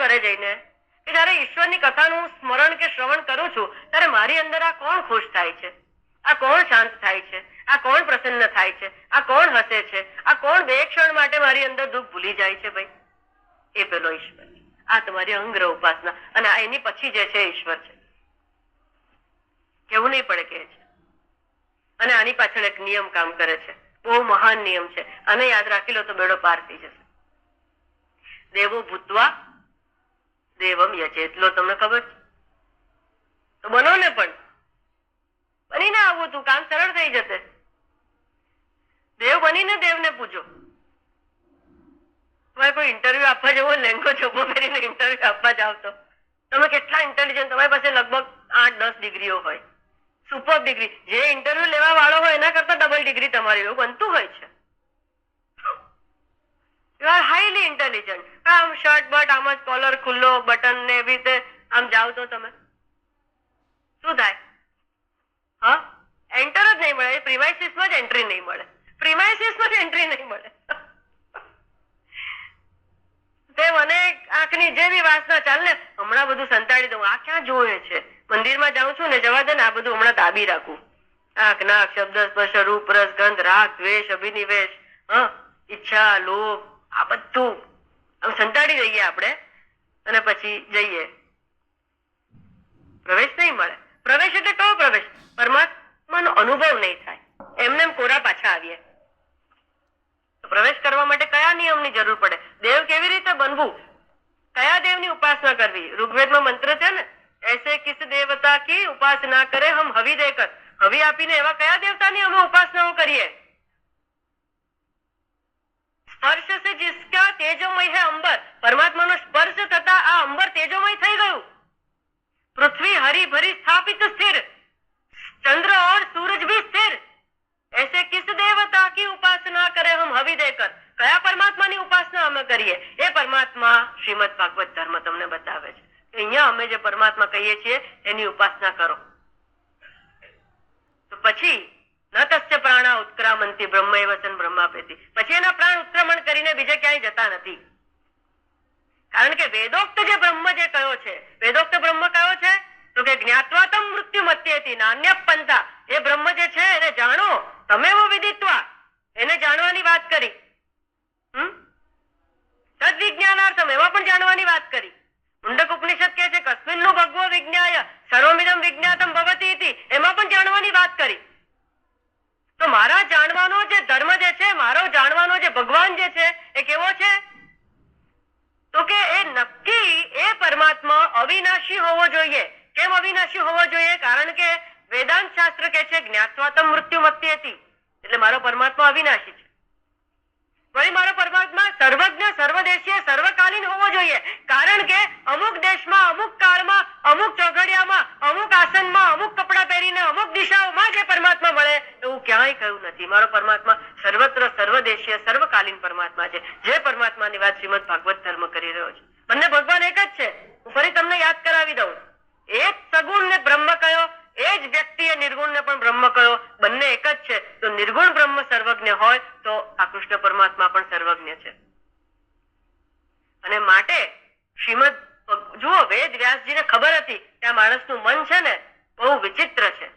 કરે જઈને કે જયારે ઈશ્વરની કથાનું સ્મરણ કે શ્રવણ કરું છું ત્યારે મારી અંદર આ કોણ ખુશ થાય છે, આ કોણ શાંત થાય છે, આ કોણ પ્રસન્ન થાય છે, આ કોણ હસે છે, આ કોણ બે ક્ષણ માટે મારી અંદર દુઃખ ભૂલી જાય છે. ભાઈ એ પેલો ઈશ્વર. આ તમારી અંગ્રહ ઉપાસના. અને એની પછી જે છે ઈશ્વર છે. કેવું નહીં પડે કે છે. અને આની પાછળ એક નિયમ કામ કરે છે, બહુ મહાન નિયમ છે. આને યાદ રાખી લો તો બેડો પાર થઈ જશે. દેવો ભૂતવા દેવમ યચેત. લો તમને ખબર છે તો બનો ને, પણ બનીને આવું તું કામ સરળ થઈ જશે. દેવ બનીને દેવને પૂજો. તમારે કોઈ ઇન્ટરવ્યુ આપવા જવો, લેંગો ચોપો પહેરીને ઇન્ટરવ્યુ આપવા જાવ તો તમે કેટલા ઇન્ટેલિજન્ટ, તમારી પાસે લગભગ 8-10 ડિગ્રીઓ હોય, સુપર ડિગ્રી. જે ઇન્ટરવ્યુ લેવા વાળો હોય એના કરતા ડબલ ડિગ્રી તમારી એવું બનતું હોય છે. You are highly intelligent. આમ શર્ટ બટ આમ જ કોલર ખુલ્લો બટન ને એવી રીતે આમ જાવ તો તમે શું થાય? હા, એન્ટર જ નહીં મળે. પ્રિમાઇસીસમાં જ એન્ટ્રી નહીં મળે. પ્રિમાઇસીસમાં જ એન્ટ્રી નહીં મળે. તે મને આંખની જેવી વાસના, ચાલ ને હમણાં બધું સંતાડી દઉં. આ ક્યાં જોયે છે? મંદિરમાં જાઉં છું ને, જવા દે ને, આ બધું હમણાં દાબી રાખું. આંખ, નાક, શબ્દ, સ્પર્શ, રૂપ, રસ, ગંધ, રાગ, દ્વેષ, અભિનિવેશ, ઈચ્છા, લોભ, આ બધું આમ સંતાડી દઈએ આપણે અને પછી જઈએ. પ્રવેશ નહીં મળે. પ્રવેશ એટલે કયો પ્રવેશ? પરમાત્માનો અનુભવ નહીં થાય. એમને એમ કોરા પાછા આવીએ. પ્રવેશ કરવા માટે કયા નિયમની જરૂર પડે? દેવ કેવી રીતે બનવું? કયા દેવની ઉપાસના કરવી? ઋગ્વેદમાં મંત્ર છે ને, એસે કિસ દેવતા કી ઉપાસના કરે હમ હવિ દેકર. હવિ આપીને એવા કયા દેવતાની અમે ઉપાસનાઓ કરીએ? સ્પર્શ સે જિસકા તેજોમય હે અંબર. પરમાત્માનો સ્પર્શ થતા આ અંબર તેજોમય થઈ ગયું. પૃથ્વી હરી ભરી સ્થાપિત સ્થિર, ચંદ્ર और सूरज भी स्थिर. ऐसे किस देवता की उपासना करे हम हवि देकर. કયા પરમાત્માની ઉપાસના અમે કરીએ? એ પરમાત્મા શ્રીમદ ભાગવત ધર્મ તમને બતાવે છે કે અહીંયા અમે જે પરમાત્મા કહીએ છીએ એની ઉપાસના કરો. તો પછી ન તસ્ય પ્રાણા ઉત્ક્રામંતિ બ્રહ્મૈવ સન બ્રહ્માપેતિ. પછી એના પ્રાણ ઉત્ક્રમણ કરીને બીજે ક્યાંય જતા નથી. કારણ કે વેદોક્ત જે બ્રહ્મ જે કયો છે, વેદોક્ત બ્રહ્મ કયો છે? તો કે જ્ઞાત્વાતમ મૃત્યુ મત્યેતિ નાન્ય પંથા. એ બ્રહ્મ જે છે એને જાણો. તમે એવો વિદિત્વા, એને જાણવાની વાત કરી. તદ્વિજ્ઞાનાર્થમ, એમાં પણ જાણવાની વાત કરી. મુંડક ઉપનિષદ કહે છે કસ્મિન્નું ભગવો વિજ્ઞાય સર્વમિદમ વિજ્ઞાતમ ભવતિ ઇતિ. એમાં પણ જાણવાની વાત કરી. તો મારા જાણવાનો જે ધર્મ જે છે, મારો જાણવાનો જે ભગવાન જે છે એ કેવો છે? તો કે એ નક્કી એ પરમાત્મા અવિનાશી હોવો જોઈએ. કેમ અવિનાશી હોવો જોઈએ? કારણ કે વેદાંત શાસ્ત્ર કે છે જ્ઞાત્વાતમ મૃત્યુ મત્યેતિ. એટલે મારો પરમાત્મા અવિનાશી છે. વળી મારો પરમાત્મા સર્વજ્ઞ, સર્વદેશીય, સર્વકાલીન હોવો જોઈએ. કારણ કે અમુક દેશમાં, અમુક કાળમાં, અમુક ચોઘડિયામાં, અમુક આસનમાં, અમુક કપડા પહેરીને, અમુક દિશાઓમાં જે પરમાત્મા મળે એવું ક્યાંય કહ્યું નથી. મારો પરમાત્મા સર્વત્ર સર્વદેશીય, સર્વકાલીન પરમાત્મા છે. જે પરમાત્માની વાત શ્રીમદ ભાગવત ધર્મ કરી રહ્યો છે. બંને ભગવાન એક જ છે. હું ફરી તમને યાદ કરાવી દઉં. એક સગુણ ને બ્રહ્મ કયો, એ જ વ્યક્તિએ નિર્ગુણ ને પણ બ્રહ્મ કયો. બંને એક જ છે. તો નિર્ગુણ બ્રહ્મ સર્વજ્ઞ હોય તો આ કૃષ્ણ પરમાત્મા પણ સર્વજ્ઞ છે. અને માટે શ્રીમદ જુઓ, વેદ વ્યાસજીને ખબર હતી કે આ માણસનું મન છે ને બહુ વિચિત્ર છે.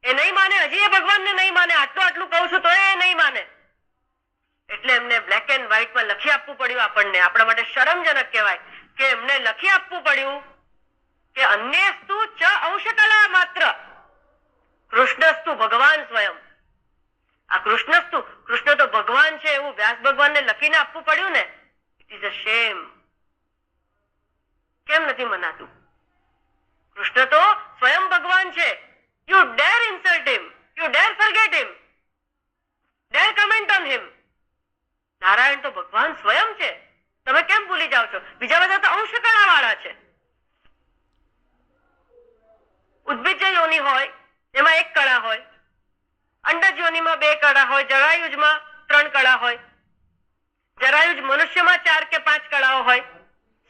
એ નહીં માને, હજી એ ભગવાનને નહીં માને. આટલું કહું છું તો એ નહીં માને. એટલે એમને બ્લેક એન્ડ વ્હાઈટમાં લખી આપવું પડ્યું આપણને. આપણા માટે શરમજનક કહેવાય કે એમને લખી આપવું પડ્યું કે અન્યસ્તુ ચ અંશકલા માત્ર કૃષ્ણસ્તુ ભગવાન સ્વયં. આ કૃષ્ણસ્તુ, કૃષ્ણ તો ભગવાન છે એવું વ્યાસ ભગવાનને લખીને આપવું પડ્યું ને. It is a shame. કેમ નથી મનાતું? કૃષ્ણ તો સ્વયં ભગવાન છે. You dare insult him, you dare forget him, dare comment on him. Narayan તો ભગવાન સ્વયં છે. તમે કેમ ભૂલી જાઓ છો? બીજા બધા તો અંશકળા વાળા છે. ઉદ્ભિજ યોની હોય એમાં એક કળા હોય, અંડજ યોનીમાં 2 કળા હોય, જરાયુજમાં 3 કળા હોય, જરાયુજ મનુષ્યમાં 4 કે 5 કળાઓ હોય,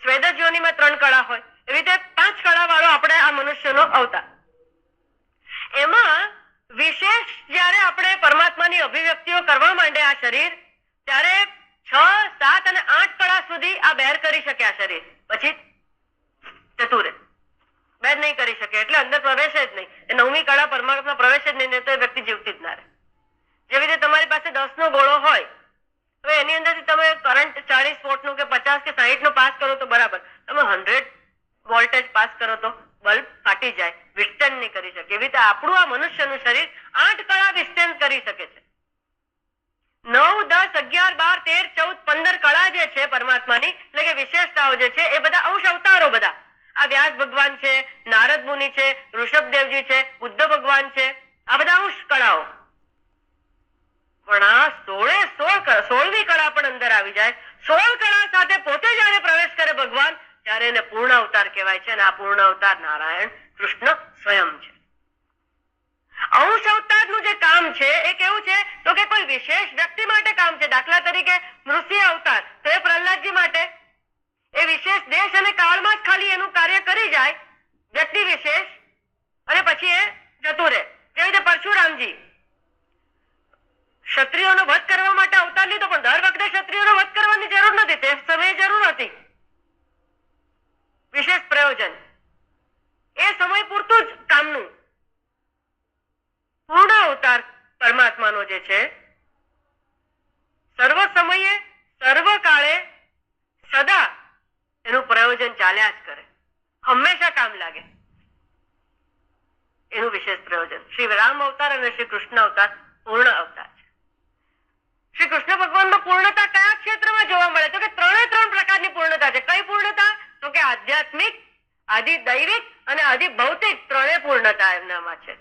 સ્વેદજ યોનીમાં 3 કળા હોય. એવી રીતે 5 કળા વાળો આપણે આ મનુષ્યનો અવતાર. એમાં વિશેષ જયારે આપણે પરમાત્માની અભિવ્યક્તિઓ કરવા માંડે આ શરીર, ત્યારે 6, 7 અને 8 કળા સુધી આ બેર કરી શકે આ શરીર, પછી જતું રહે, બેર નહીં કરી શકે, એટલે અંદર પ્રવેશે જ નહીં. એ 9મી કળા પરમાત્મા પ્રવેશે જ નહીં, તો એ વ્યક્તિ જીવતી જ ના રહે. જેવી રીતે તમારી પાસે 10નો ગોળો હોય, હવે એની અંદરથી તમે કરંટ 40 વોટનું કે 50 કે 60 નું પાસ કરો તો બરાબર, તમે 100 વોલ્ટેજ પાસ કરો તો બલ્બ ફાટી જાય, વિસ્તન નહીં કરી શકે. એવી રીતે આપણું આ મનુષ્યનું શરીર 8 કળા વિસ્તન કરી શકે છે. 9, 10, 11, 12, 13, 14, 15 કળા જે છે પરમાત્માની, એટલે કે વિશેષતાઓ જે છે, એ બધા અંશ અવતારો, બધા આ વ્યાસ ભગવાન છે, નારદ મુનિ છે, ઋષભદેવજી છે, બુદ્ધ ભગવાન છે, આ બધા અંશ કળાઓ. પણ આ 16મી કળા પણ અંદર આવી જાય, 16 કળા સાથે પોતે જયારે પ્રવેશ કરે ભગવાન, ત્યારે એને પૂર્ણ અવતાર કહેવાય છે. અને આ પૂર્ણ અવતાર નારાયણ કૃષ્ણ સ્વયં છે. અંશ અવતારનું જે કામ છે એ કેવું છે, તો કે કોઈ વિશેષ વ્યક્તિ માટે કામ છે. દાખલા તરીકે નૃસિંહ અવતાર, તો એ પ્રહલાદજી માટે, એ વિશેષ દેશ અને કાળમાં જ ખાલી એનું કાર્ય કરી જાય, વ્યક્તિ વિશેષ, અને પછી એ જતું રહે. જેવી રીતે પરશુરામજી ક્ષત્રિયોનો વધ કરવા માટે અવતાર લીધો, પણ દર વખતે ક્ષત્રિયોનો વધ કરવાની જરૂર નથી, તે સમયે જરૂર હતી, વિશેષ પ્રયોજન, એ સમય પૂરતું જ કામનું. પૂર્ણ અવતાર પરમાત્માનો જે છે, સર્વ સમયે, સર્વ કાળે, સદા એનું પ્રયોજન ચાલ્યા જ કરે, હંમેશા કામ લાગે, એનું વિશેષ પ્રયોજન. શ્રી રામ અવતાર અને શ્રી કૃષ્ણ અવતાર પૂર્ણ અવતાર છે. શ્રી કૃષ્ણ ભગવાનમાં પૂર્ણતા કયા ક્ષેત્રમાં જોવા મળે, તો કે 3 પ્રકારની પૂર્ણતા છે. કઈ પૂર્ણતા, તો કે આધ્યાત્મિક, આદિ દૈવિક અને આદિ ભૌતિક, 3 પૂર્ણતા એમનામાં છે.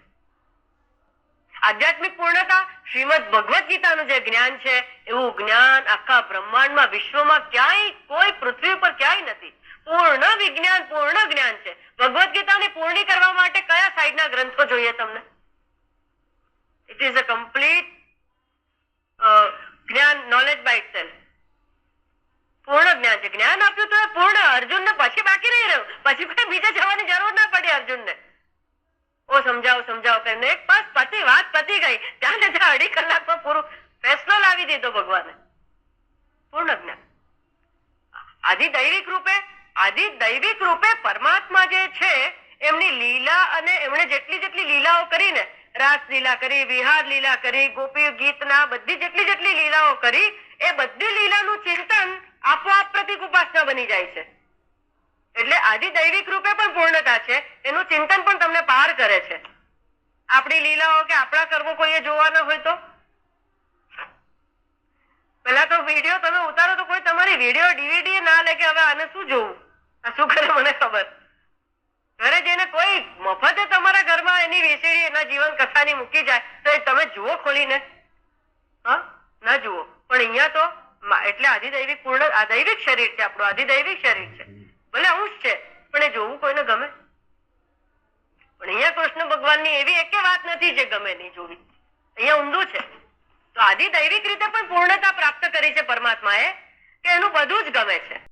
આધ્યાત્મિક પૂર્ણતા, શ્રીમદ ભગવદ ગીતાનું જે જ્ઞાન છે, એવું જ્ઞાન આખા બ્રહ્માંડમાં, વિશ્વમાં ક્યાંય, કોઈ પૃથ્વી ઉપર ક્યાંય નથી. પૂર્ણ વિજ્ઞાન, પૂર્ણ જ્ઞાન છે. ભગવદ ગીતાને પૂર્ણ કરવા માટે કયા સાઈડના ગ્રંથો જોઈએ તમને? ઇટ ઇઝ અ કમ્પ્લીટ જ્ઞાન, નોલેજ બાય ઇટસેલ્ફ. પૂર્ણ જ્ઞાન છે. જ્ઞાન આપ્યું તો એ પૂર્ણ. અર્જુનને પછી બાકી નહીં રહ્યું, પછી કોઈ બીજે જવાની જરૂર ના પડી અર્જુનને. ઓ સમજાવો કરીને એક પાસ પતી, વાત પતી ગઈ. ત્યાં ને ત્યાં 2.5 કલાકમાં પૂરું ફેસલો લાવી દીધો ભગવાને. પૂર્ણ જ્ઞાન. આદિદૈવિક રૂપે પરમાત્મા જે છે, એમની લીલા, અને એમણે જેટલી લીલાઓ કરીને, રાસ લીલા કરી, વિહાર લીલા કરી, ગોપી ગીતના બધી જેટલી લીલાઓ કરી, એ બધી લીલાનું ચિંતન આપોઆપ પ્રતિક ઉપાસના બની જાય છે. એટલે આદિદૈવિક રૂપે પણ પૂર્ણતા છે, એનું ચિંતન પણ તમને પાર કરે છે. આપણી લીલાઓ કે આપણા કર્મો કોઈએ જોવાના હોય તો પેલા તો વિડીયો તમે ઉતારો તો કોઈ તમારી વિડીયો ડીવીડી ના લે કે હવે આને શું જોવું, આ શું કરે મને ખબર. ઘરે જઈને કોઈ મફતે તમારા ઘરમાં એની વીસીડી, એના જીવન કથાની મૂકી જાય તો એ તમે જુઓ ખોલીને? હા, ના જુઓ. પણ અહીંયા તો એટલે આદિદૈવિક પૂર્ણ, આ દૈવિક શરીર છે આપણું, આદિદૈવિક શરીર છે, ભલે અંશ છે, પણ એ જોવું કોઈને ગમે? પણ અહીંયા કૃષ્ણ ભગવાનની એવી એકે વાત નથી જે ગમે નહીં જોવી. અહીંયા ઊંધું છે. તો આદિદૈવિક રીતે પણ પૂર્ણતા પ્રાપ્ત કરી છે પરમાત્માએ, કે એનું બધું જ ગમે છે.